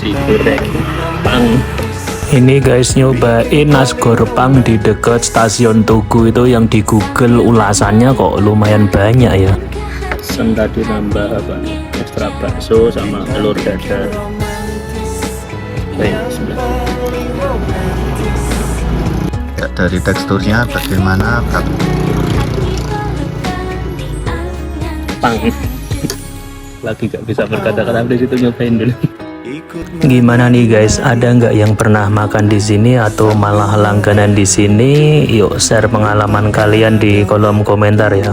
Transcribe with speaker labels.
Speaker 1: nasi goreng pang.
Speaker 2: Ini guys nyobain nasgorpang di dekat stasiun Tugu itu, yang di Google ulasannya kok lumayan banyak ya.
Speaker 1: Sen tadi nambah apa nih, ekstra bakso sama telur dadar. Baik, bismillah.
Speaker 3: Ya, dari teksturnya bagaimana Kak?
Speaker 1: Pang. Lagi gak bisa berkata-kata di situ, nyobain dulu.
Speaker 2: Gimana nih guys, ada nggak yang pernah makan di sini atau malah langganan di sini? Yuk share pengalaman kalian di kolom komentar ya.